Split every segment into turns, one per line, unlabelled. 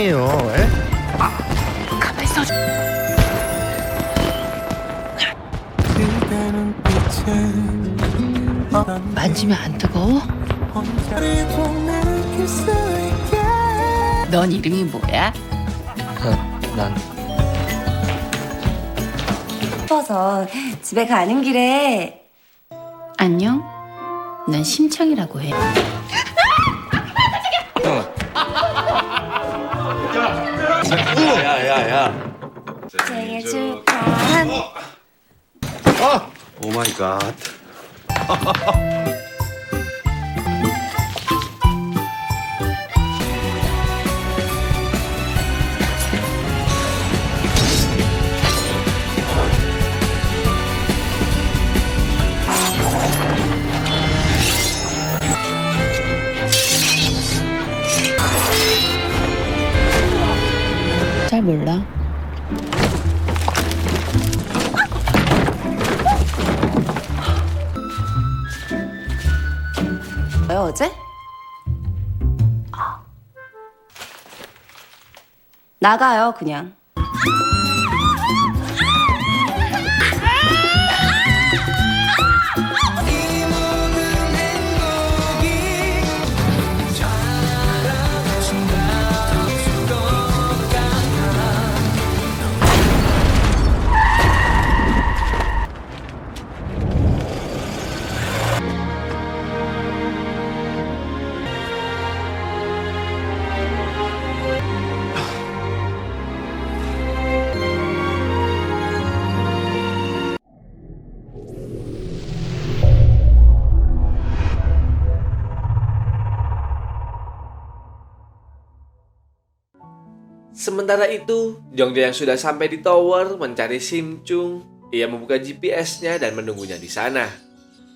아니에요. 에?
가만히 있어. 만지면 안 뜨거워? 넌 이름이 뭐야?
난
싶어서 집에 가는 길에
안녕? 난 심청이라고 해.
야야야.
생일 축하한
오 마이 갓.
잘 몰라.
뭐야 어제? 나가요 그냥.
Sementara itu, Jongjae yang sudah sampai di tower mencari Sim Chung. Ia membuka GPS-nya dan menunggunya di sana.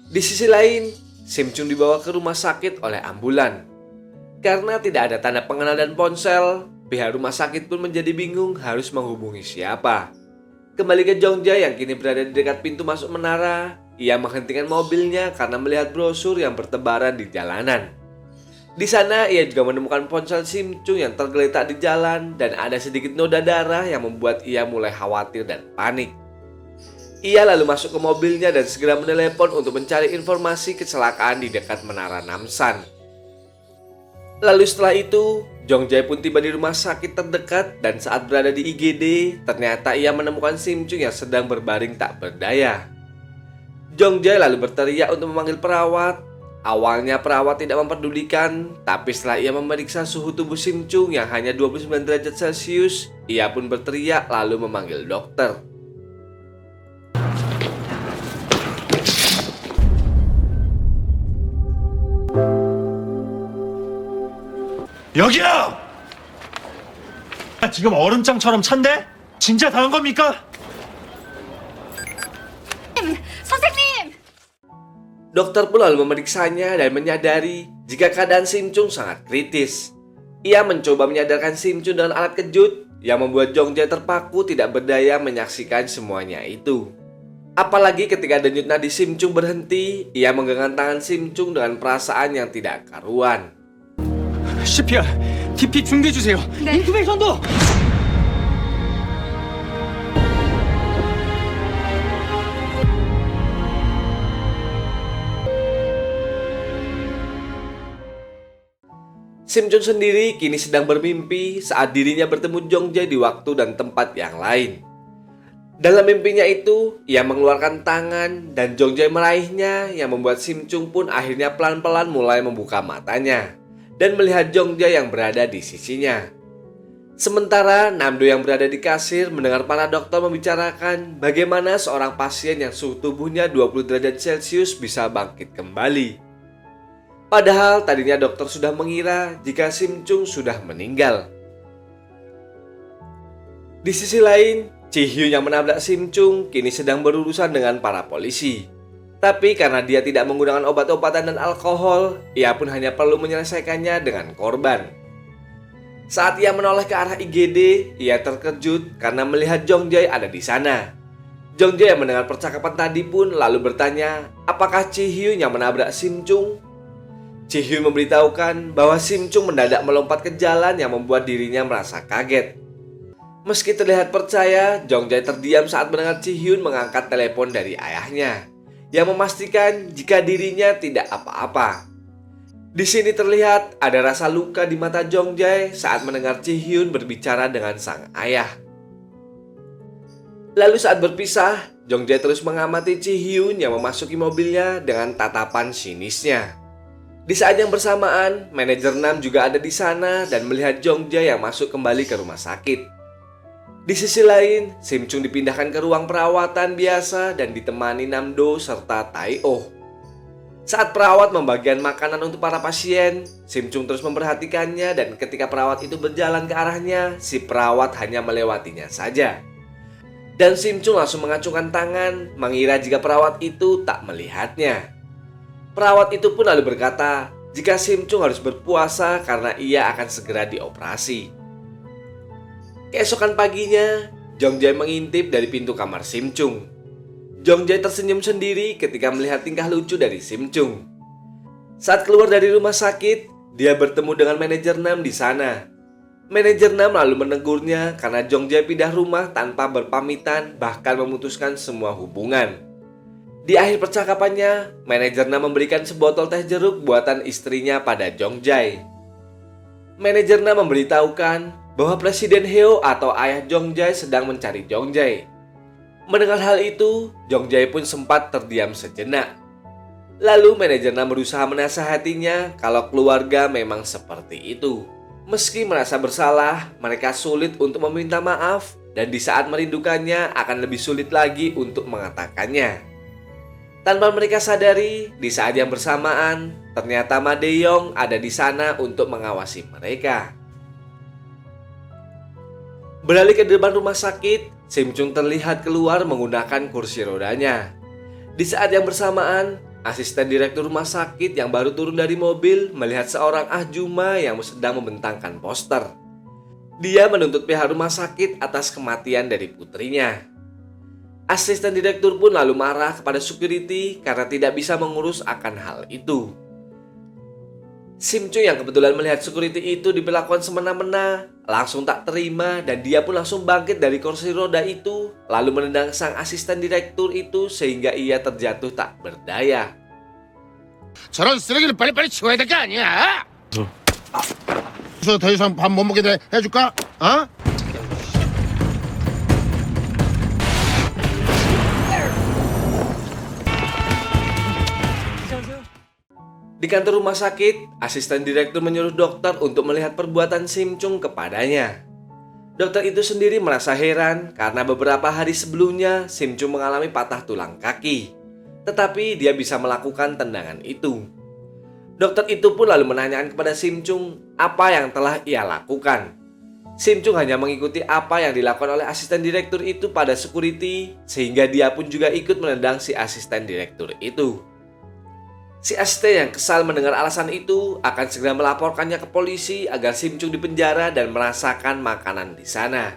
Di sisi lain, Sim Chung dibawa ke rumah sakit oleh ambulan. Karena tidak ada tanda pengenal dan ponsel, pihak rumah sakit pun menjadi bingung harus menghubungi siapa. Kembali ke Jongjae yang kini berada di dekat pintu masuk menara, ia menghentikan mobilnya karena melihat brosur yang bertebaran di jalanan. Di sana ia juga menemukan ponsel Sim Chung yang tergeletak di jalan dan ada sedikit noda darah yang membuat ia mulai khawatir dan panik. Ia lalu masuk ke mobilnya dan segera menelepon untuk mencari informasi kecelakaan di dekat Menara Namsan. Lalu setelah itu, Jongjae pun tiba di rumah sakit terdekat dan saat berada di IGD, ternyata ia menemukan Sim Chung yang sedang berbaring tak berdaya. Jongjae lalu berteriak untuk memanggil perawat. Awalnya perawat tidak memperdulikan, tapi setelah ia memeriksa suhu tubuh Sim Chung yang hanya 29 derajat Celcius, ia pun berteriak lalu memanggil dokter.
여기요! 지금 얼음장처럼 찬데? 진짜 당한 겁니까?
선생님!
Dokter pun lalu memeriksanya dan menyadari jika keadaan Sim Chung sangat kritis. Ia mencoba menyadarkan Sim Chung dengan alat kejut yang membuat Jongjae terpaku tidak berdaya menyaksikan semuanya itu. Apalagi ketika denyut nadi Sim Chung berhenti, ia menggenggam tangan Sim Chung dengan perasaan yang tidak karuan.
CPR, TP 준비해주세요.
네.
인투베이션도!
Sim Chung sendiri kini sedang bermimpi saat dirinya bertemu Jongjae di waktu dan tempat yang lain. Dalam mimpinya itu, ia mengeluarkan tangan dan Jongjae meraihnya yang membuat Sim Chung pun akhirnya pelan-pelan mulai membuka matanya dan melihat Jongjae yang berada di sisinya. Sementara Namdo yang berada di kasir mendengar para dokter membicarakan bagaimana seorang pasien yang suhu tubuhnya 20 derajat Celcius bisa bangkit kembali. Padahal tadinya dokter sudah mengira jika Sim Chung sudah meninggal. Di sisi lain, Chi Hyun yang menabrak Sim Chung kini sedang berurusan dengan para polisi. Tapi karena dia tidak menggunakan obat-obatan dan alkohol, ia pun hanya perlu menyelesaikannya dengan korban. Saat ia menoleh ke arah IGD, ia terkejut karena melihat Jongjae ada di sana. Jongjae yang mendengar percakapan tadi pun lalu bertanya, apakah Chi Hyun yang menabrak Sim Chung? Ji-hyun memberitahukan bahwa Sim Chung mendadak melompat ke jalan yang membuat dirinya merasa kaget. Meski terlihat percaya, Jong Jae terdiam saat mendengar Ji-hyun mengangkat telepon dari ayahnya yang memastikan jika dirinya tidak apa-apa. Di sini terlihat ada rasa luka di mata Jong Jae saat mendengar Ji-hyun berbicara dengan sang ayah. Lalu saat berpisah, Jong Jae terus mengamati Ji-hyun yang memasuki mobilnya dengan tatapan sinisnya. Di saat yang bersamaan, manajer Nam juga ada di sana dan melihat Jong Jae yang masuk kembali ke rumah sakit. Di sisi lain, Sim Chung dipindahkan ke ruang perawatan biasa dan ditemani Nam-do serta Tai-oh. Saat perawat membagikan makanan untuk para pasien, Sim Chung terus memperhatikannya dan ketika perawat itu berjalan ke arahnya, si perawat hanya melewatinya saja. Dan Sim Chung langsung mengacungkan tangan, mengira jika perawat itu tak melihatnya. Perawat itu pun lalu berkata, jika Sim Chung harus berpuasa karena ia akan segera dioperasi. Keesokan paginya, Jong Jae mengintip dari pintu kamar Sim Chung. Jong Jae tersenyum sendiri ketika melihat tingkah lucu dari Sim Chung. Saat keluar dari rumah sakit, dia bertemu dengan manajer Nam di sana. Manajer Nam lalu menegurnya karena Jong Jae pindah rumah tanpa berpamitan, bahkan memutuskan semua hubungan. Di akhir percakapannya, manajer Nam memberikan sebotol teh jeruk buatan istrinya pada Jong Jae. Manajer Nam memberitahukan bahwa Presiden Heo atau ayah Jong Jae sedang mencari Jong Jae. Mendengar hal itu, Jong Jae pun sempat terdiam sejenak. Lalu manajer Nam berusaha menasihatinya kalau keluarga memang seperti itu. Meski merasa bersalah, mereka sulit untuk meminta maaf dan di saat merindukannya akan lebih sulit lagi untuk mengatakannya. Tanpa mereka sadari, di saat yang bersamaan, ternyata Ma De-yong ada di sana untuk mengawasi mereka. Beralih ke depan rumah sakit, Sim Chung terlihat keluar menggunakan kursi rodanya. Di saat yang bersamaan, asisten direktur rumah sakit yang baru turun dari mobil melihat seorang ahjuma yang sedang membentangkan poster. Dia menuntut pihak rumah sakit atas kematian dari putrinya. Asisten direktur pun lalu marah kepada security karena tidak bisa mengurus akan hal itu. Sim Chung yang kebetulan melihat security itu diperlakukan semena-mena, langsung tak terima dan dia pun langsung bangkit dari kursi roda itu, lalu menendang sang asisten direktur itu sehingga ia terjatuh tak berdaya.
저런 쓰레기를 빨리빨리 치워야 될 거 아니야? 그래서 더 이상 밥 못 먹게 해줄까? 어?
Di kantor rumah sakit, asisten direktur menyuruh dokter untuk melihat perbuatan Sim Chung kepadanya. Dokter itu sendiri merasa heran karena beberapa hari sebelumnya Sim Chung mengalami patah tulang kaki. Tetapi dia bisa melakukan tendangan itu. Dokter itu pun lalu menanyakan kepada Sim Chung apa yang telah ia lakukan. Sim Chung hanya mengikuti apa yang dilakukan oleh asisten direktur itu pada security, sehingga dia pun juga ikut menendang si asisten direktur itu. Si asisten yang kesal mendengar alasan itu akan segera melaporkannya ke polisi agar Sim Chung dipenjara dan merasakan makanan di sana.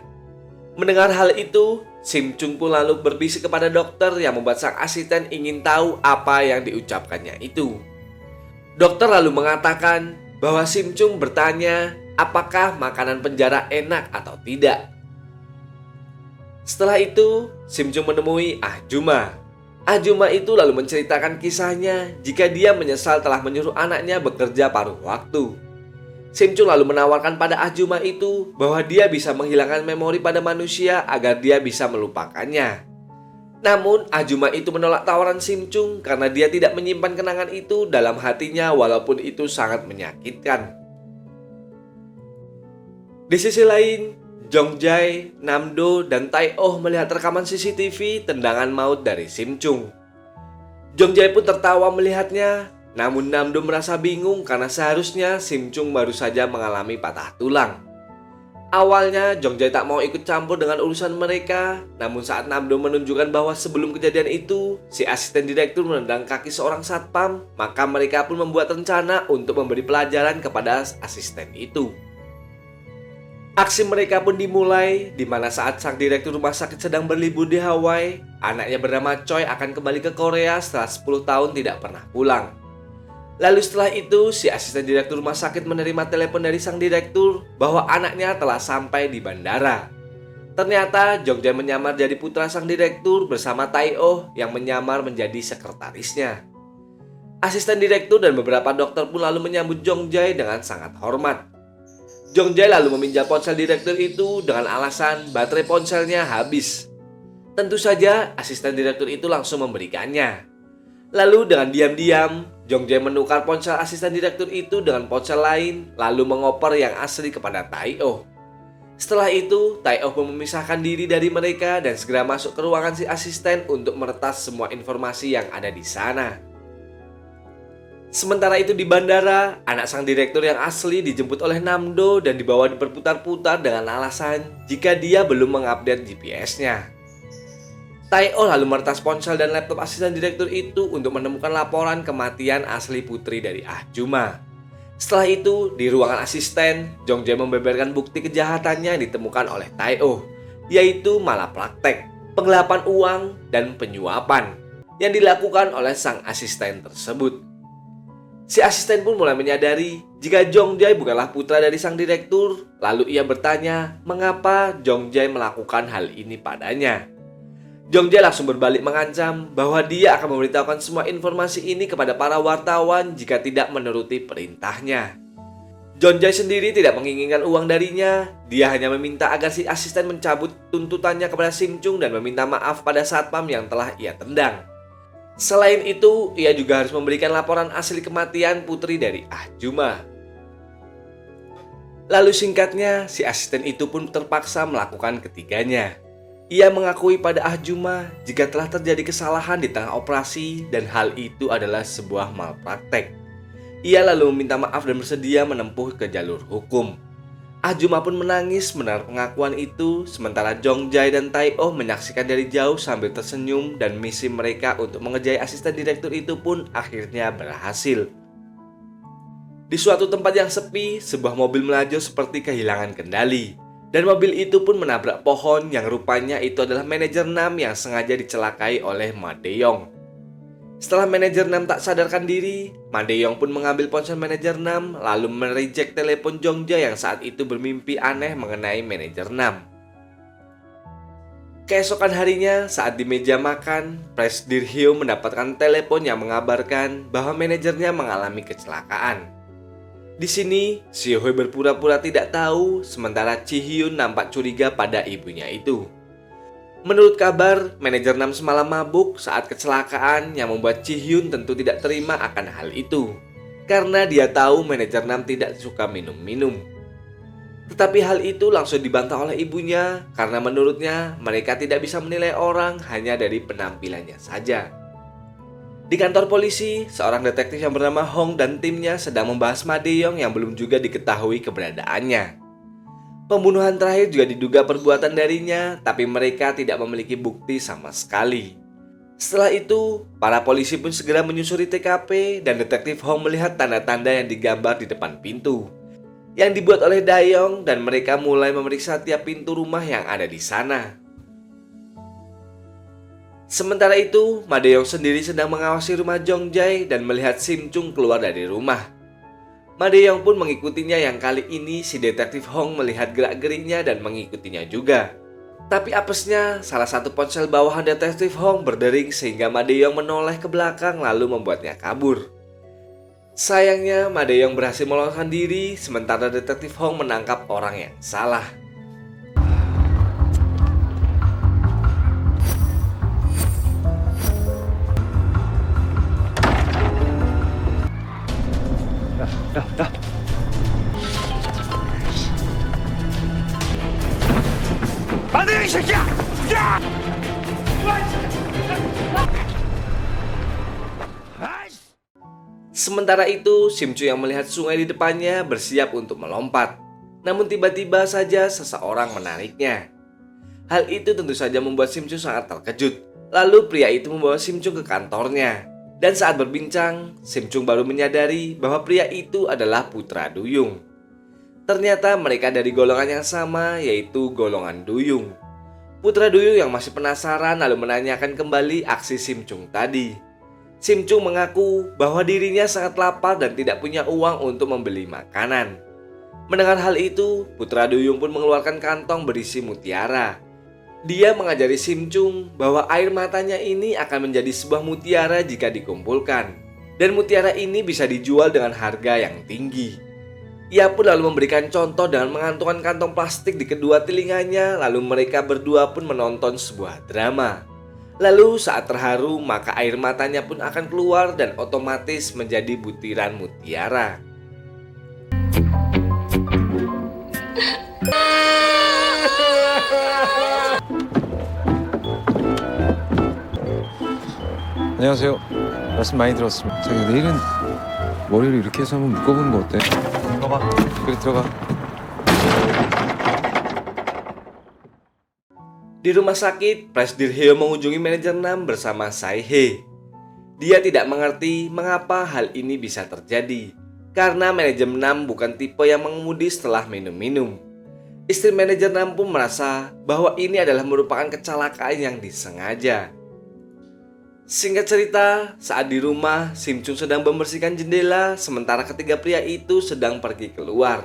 Mendengar hal itu, Sim Chung pun lalu berbisik kepada dokter yang membuat sang asisten ingin tahu apa yang diucapkannya itu. Dokter lalu mengatakan bahwa Sim Chung bertanya apakah makanan penjara enak atau tidak. Setelah itu, Sim Chung menemui ahjuma. Ahjuma itu lalu menceritakan kisahnya jika dia menyesal telah menyuruh anaknya bekerja paruh waktu. Sim Chung lalu menawarkan pada ahjuma itu bahwa dia bisa menghilangkan memori pada manusia agar dia bisa melupakannya. Namun ahjuma itu menolak tawaran Sim Chung karena dia tidak menyimpan kenangan itu dalam hatinya walaupun itu sangat menyakitkan. Di sisi lain, Jong Jae, Nam-do, dan Tai-oh melihat rekaman CCTV tendangan maut dari Sim Chung. Jong Jae pun tertawa melihatnya, namun Nam-do merasa bingung karena seharusnya Sim Chung baru saja mengalami patah tulang. Awalnya Jong Jae tak mau ikut campur dengan urusan mereka, namun saat Nam-do menunjukkan bahwa sebelum kejadian itu, si asisten direktur menendang kaki seorang satpam, maka mereka pun membuat rencana untuk memberi pelajaran kepada asisten itu. Aksi mereka pun dimulai, di mana saat sang direktur rumah sakit sedang berlibur di Hawaii, anaknya bernama Choi akan kembali ke Korea setelah 10 tahun tidak pernah pulang. Lalu setelah itu, si asisten direktur rumah sakit menerima telepon dari sang direktur bahwa anaknya telah sampai di bandara. Ternyata Jong Jae menyamar jadi putra sang direktur bersama Tai-oh yang menyamar menjadi sekretarisnya. Asisten direktur dan beberapa dokter pun lalu menyambut Jong Jae dengan sangat hormat. Jong Jae lalu meminjam ponsel direktur itu dengan alasan baterai ponselnya habis. Tentu saja asisten direktur itu langsung memberikannya. Lalu dengan diam-diam, Jong Jae menukar ponsel asisten direktur itu dengan ponsel lain, lalu mengoper yang asli kepada Tai-oh. Setelah itu, Tai-oh pun memisahkan diri dari mereka dan segera masuk ke ruangan si asisten untuk meretas semua informasi yang ada di sana. Sementara itu di bandara, anak sang direktur yang asli dijemput oleh Namdo dan dibawa diperputar-putar dengan alasan jika dia belum mengupdate GPS-nya. Tai-oh lalu meretas ponsel dan laptop asisten direktur itu untuk menemukan laporan kematian asli putri dari Ah Juma. Setelah itu, di ruangan asisten, Jong Jae membeberkan bukti kejahatannya yang ditemukan oleh Tai-oh, yaitu malapraktek, penggelapan uang, dan penyuapan yang dilakukan oleh sang asisten tersebut. Si asisten pun mulai menyadari jika Jong Jae bukanlah putra dari sang direktur, lalu ia bertanya mengapa Jong Jae melakukan hal ini padanya. Jong Jae langsung berbalik mengancam bahwa dia akan memberitahukan semua informasi ini kepada para wartawan jika tidak menuruti perintahnya. Jong Jae sendiri tidak menginginkan uang darinya, dia hanya meminta agar si asisten mencabut tuntutannya kepada Sim Chung dan meminta maaf pada satpam yang telah ia tendang. Selain itu, ia juga harus memberikan laporan asli kematian putri dari Ah Juma. Lalu singkatnya, si asisten itu pun terpaksa melakukan ketiganya. Ia mengakui pada Ah Juma jika telah terjadi kesalahan di tengah operasi dan hal itu adalah sebuah malpraktek. Ia lalu meminta maaf dan bersedia menempuh ke jalur hukum. Ah Juma pun menangis mendengar pengakuan itu, sementara Jong Jae dan Tai-oh menyaksikan dari jauh sambil tersenyum dan misi mereka untuk mengerjai asisten direktur itu pun akhirnya berhasil. Di suatu tempat yang sepi, sebuah mobil melaju seperti kehilangan kendali. Dan mobil itu pun menabrak pohon yang rupanya itu adalah manajer Nam yang sengaja dicelakai oleh Ma De-yong. Setelah manajer Nam tak sadarkan diri, Ma De-yong pun mengambil ponsel manajer Nam lalu mereject telepon Jong Jae yang saat itu bermimpi aneh mengenai manajer Nam. Keesokan harinya saat di meja makan, Pres Dir-hyo mendapatkan telepon yang mengabarkan bahwa manajernya mengalami kecelakaan. Di sini, Seo-hye berpura-pura tidak tahu, sementara Ji-hyun nampak curiga pada ibunya itu. Menurut kabar, manajer Nam semalam mabuk saat kecelakaan yang membuat Ji-hyun tentu tidak terima akan hal itu. Karena dia tahu manajer Nam tidak suka minum-minum. Tetapi hal itu langsung dibantah oleh ibunya karena menurutnya mereka tidak bisa menilai orang hanya dari penampilannya saja. Di kantor polisi, seorang detektif yang bernama Hong dan timnya sedang membahas Ma De-yong yang belum juga diketahui keberadaannya. Pembunuhan terakhir juga diduga perbuatan darinya, tapi mereka tidak memiliki bukti sama sekali. Setelah itu, para polisi pun segera menyusuri TKP dan detektif Hong melihat tanda-tanda yang digambar di depan pintu yang dibuat oleh Dayong dan mereka mulai memeriksa tiap pintu rumah yang ada di sana. Sementara itu, Ma De-yong sendiri sedang mengawasi rumah Jong Jae dan melihat Sim Chung keluar dari rumah. Ma De-yong pun mengikutinya yang kali ini si detektif Hong melihat gerak-geriknya dan mengikutinya juga. Tapi apesnya, salah satu ponsel bawahan detektif Hong berdering sehingga Ma De-yong menoleh ke belakang lalu membuatnya kabur. Sayangnya, Ma De-yong berhasil meloloskan diri sementara detektif Hong menangkap orang yang salah.
안돼 이 새끼야! 야!
Sementara itu, Sim Chung yang melihat sungai di depannya bersiap untuk melompat. Namun tiba-tiba saja seseorang menariknya. Hal itu tentu saja membuat Sim Chung sangat terkejut. Lalu pria itu membawa Sim Chung ke kantornya. Dan saat berbincang, Sim Chung baru menyadari bahwa pria itu adalah putra Duyung. Ternyata mereka dari golongan yang sama, yaitu golongan Duyung. Putra Duyung yang masih penasaran lalu menanyakan kembali aksi Sim Chung tadi. Sim Chung mengaku bahwa dirinya sangat lapar dan tidak punya uang untuk membeli makanan. Mendengar hal itu, putra duyung pun mengeluarkan kantong berisi mutiara. Dia mengajari Sim Chung bahwa air matanya ini akan menjadi sebuah mutiara jika dikumpulkan. Dan mutiara ini bisa dijual dengan harga yang tinggi. Ia pun lalu memberikan contoh dengan mengantungkan kantong plastik di kedua telinganya, lalu mereka berdua pun menonton sebuah drama. Lalu saat terharu, maka air matanya pun akan keluar dan otomatis menjadi butiran mutiara.
안녕하세요. 말씀 많이 들었습니다. 자기 내일은 머리를 이렇게 해서 한번 묶어보는 거 어때? 들어가. 그래 들어가.
Di rumah sakit, Presdir Heo mengunjungi manajer Nam bersama Sai He. Dia tidak mengerti mengapa hal ini bisa terjadi, karena manajer Nam bukan tipe yang mengemudi setelah minum-minum. Istri manajer Nam pun merasa bahwa ini adalah merupakan kecelakaan yang disengaja. Singkat cerita, saat di rumah, Sim Chung sedang membersihkan jendela, sementara ketiga pria itu sedang pergi keluar.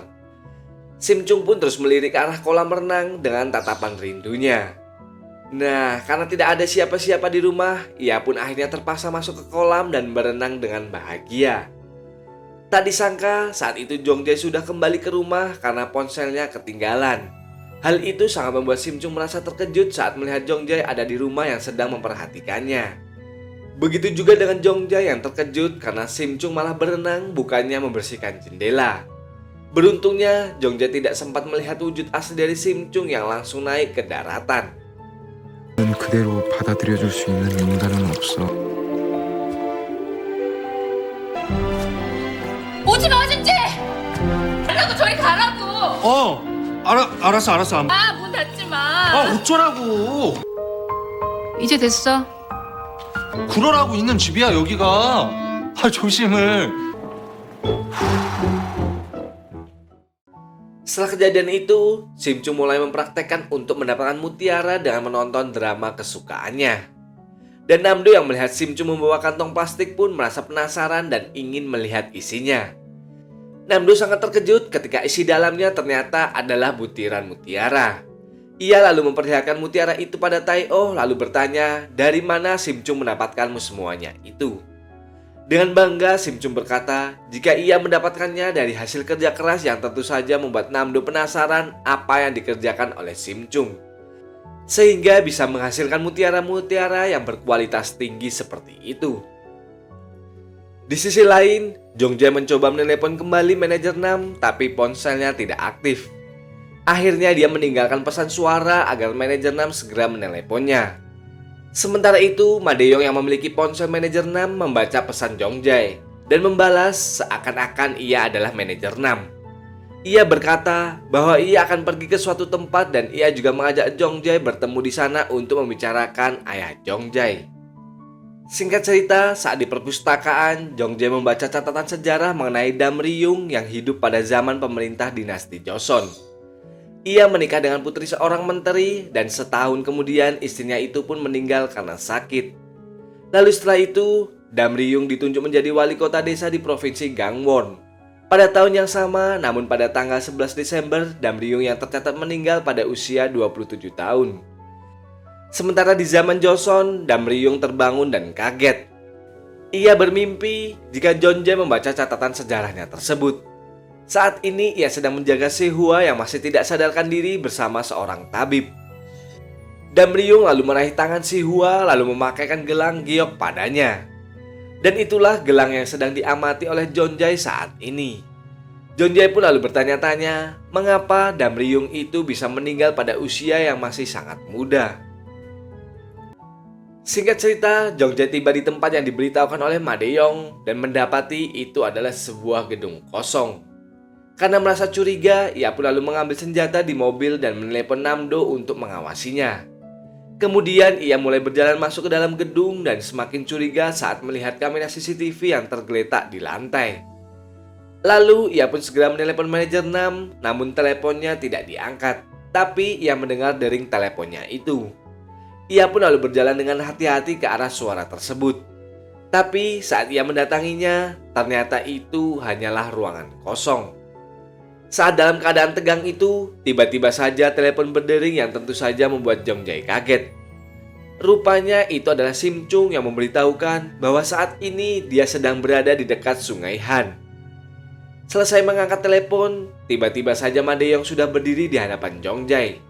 Sim Chung pun terus melirik ke arah kolam renang dengan tatapan rindunya. Nah, karena tidak ada siapa-siapa di rumah, ia pun akhirnya terpaksa masuk ke kolam dan berenang dengan bahagia. Tak disangka, saat itu Jong Jae sudah kembali ke rumah karena ponselnya ketinggalan. Hal itu sangat membuat Sim Chung merasa terkejut saat melihat Jong Jae ada di rumah yang sedang memperhatikannya. Begitu juga dengan Jong Jae yang terkejut karena Sim Chung malah berenang bukannya membersihkan jendela. Beruntungnya, Jong Jae tidak sempat melihat wujud asli dari Sim Chung yang langsung naik ke daratan.
넌 그대로 받아들여줄 수 있는 인간은 없어.
오지 마, 진짜! 가라고, 저리 가라고!
알았어.
아, 문 닫지 마!
어쩌라고.
이제 됐어.
그러라고 있는 집이야, 여기가. 조심을.
Setelah kejadian itu, Sim Chung mulai mempraktekkan untuk mendapatkan mutiara dengan menonton drama kesukaannya. Dan Namdo yang melihat Sim Chung membawa kantong plastik pun merasa penasaran dan ingin melihat isinya. Namdo sangat terkejut ketika isi dalamnya ternyata adalah butiran mutiara. Ia lalu memperlihatkan mutiara itu pada Tai-oh lalu bertanya dari mana Sim Chung mendapatkanmu semuanya itu. Dengan bangga, Sim Chung berkata jika ia mendapatkannya dari hasil kerja keras yang tentu saja membuat Namdo penasaran apa yang dikerjakan oleh Sim Chung. Sehingga bisa menghasilkan mutiara-mutiara yang berkualitas tinggi seperti itu. Di sisi lain, Jong Jae mencoba menelepon kembali manajer Nam tapi ponselnya tidak aktif. Akhirnya dia meninggalkan pesan suara agar manajer Nam segera meneleponnya. Sementara itu, Ma Dae-yong yang memiliki ponsel manajer Nam membaca pesan Jong Jae dan membalas seakan-akan ia adalah manajer Nam. Ia berkata bahwa ia akan pergi ke suatu tempat dan ia juga mengajak Jong Jae bertemu di sana untuk membicarakan ayah Jong Jae. Singkat cerita, saat di perpustakaan, Jong Jae membaca catatan sejarah mengenai Dam Ryung yang hidup pada zaman pemerintah dinasti Joseon. Ia menikah dengan putri seorang menteri dan setahun kemudian istrinya itu pun meninggal karena sakit. Lalu setelah itu, Dam Ryung ditunjuk menjadi wali kota desa di provinsi Gangwon. Pada tahun yang sama, namun pada tanggal 11 Desember, Dam Ryung yang tercatat meninggal pada usia 27 tahun. Sementara di zaman Joseon, Dam Ryung terbangun dan kaget. Ia bermimpi jika Jong Jae membaca catatan sejarahnya tersebut. Saat ini ia sedang menjaga Sehua yang masih tidak sadarkan diri bersama seorang tabib. Dam Ryung lalu meraih tangan Sehua lalu memakaikan gelang giok padanya. Dan itulah gelang yang sedang diamati oleh Jong Jae saat ini. Jong Jae pun lalu bertanya-tanya mengapa Dam Ryung itu bisa meninggal pada usia yang masih sangat muda. Singkat cerita, Jong Jae tiba di tempat yang diberitahukan oleh Ma Dae-yong dan mendapati itu adalah sebuah gedung kosong. Karena merasa curiga, ia pun lalu mengambil senjata di mobil dan menelepon Namdo untuk mengawasinya. Kemudian ia mulai berjalan masuk ke dalam gedung dan semakin curiga saat melihat kamera CCTV yang tergeletak di lantai. Lalu ia pun segera menelepon manajer Nam, namun teleponnya tidak diangkat. Tapi ia mendengar dering teleponnya itu. Ia pun lalu berjalan dengan hati-hati ke arah suara tersebut. Tapi saat ia mendatanginya, ternyata itu hanyalah ruangan kosong. Saat dalam keadaan tegang itu, tiba-tiba saja telepon berdering yang tentu saja membuat Jong Jae kaget. Rupanya itu adalah Sim Chung yang memberitahukan bahwa saat ini dia sedang berada di dekat Sungai Han. Selesai mengangkat telepon, tiba-tiba saja Ma De-yong sudah berdiri di hadapan Jong Jae.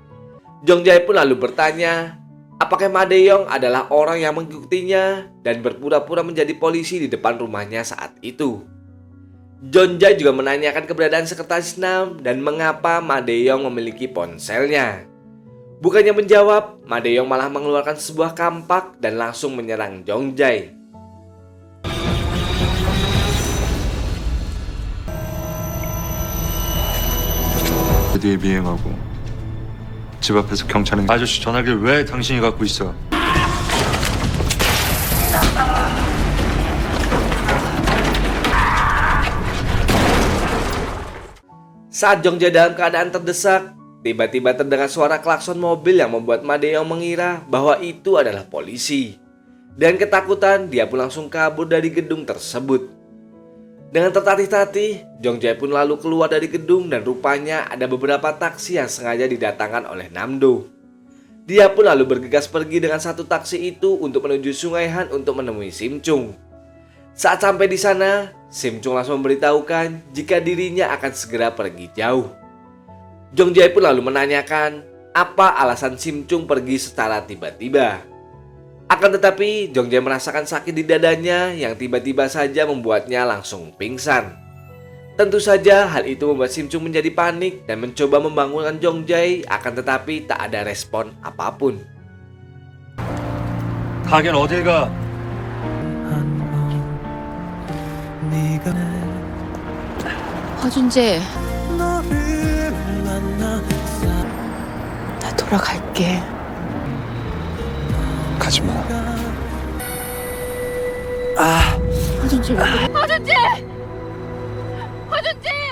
Jong Jae pun lalu bertanya, apakah Ma De-yong adalah orang yang mengikutinya dan berpura-pura menjadi polisi di depan rumahnya saat itu. Jong Jae juga menanyakan keberadaan sekretaris Nam dan mengapa Ma De-yong memiliki ponselnya. Bukannya menjawab, Ma De-yong malah mengeluarkan sebuah kampak dan langsung menyerang Jong Jae.
뒤에 미행하고 집 앞에서 경찰은 아저씨 전화기를 왜 당신이 갖고 있어?
Saat Jong Jae dalam keadaan terdesak, tiba-tiba terdengar suara klakson mobil yang membuat Ma De-yong mengira bahwa itu adalah polisi. Dan ketakutan, dia pun langsung kabur dari gedung tersebut. Dengan tertatih-tatih, Jong Jae pun lalu keluar dari gedung dan rupanya ada beberapa taksi yang sengaja didatangkan oleh Nam-do. Dia pun lalu bergegas pergi dengan satu taksi itu untuk menuju Sungai Han untuk menemui Sim Chung. Saat sampai di sana, Sim Chung langsung memberitahukan jika dirinya akan segera pergi jauh. Jong Jae pun lalu menanyakan apa alasan Sim Chung pergi secara tiba-tiba. Akan tetapi, Jong Jae merasakan sakit di dadanya yang tiba-tiba saja membuatnya langsung pingsan. Tentu saja hal itu membuat Sim Chung menjadi panik dan mencoba membangunkan Jong Jae, akan tetapi tak ada respon apapun.
가긴 어딜 가?
허준재, 나 돌아갈게.
가지 마.
허준재 왜 그래? 허준재! 허준재!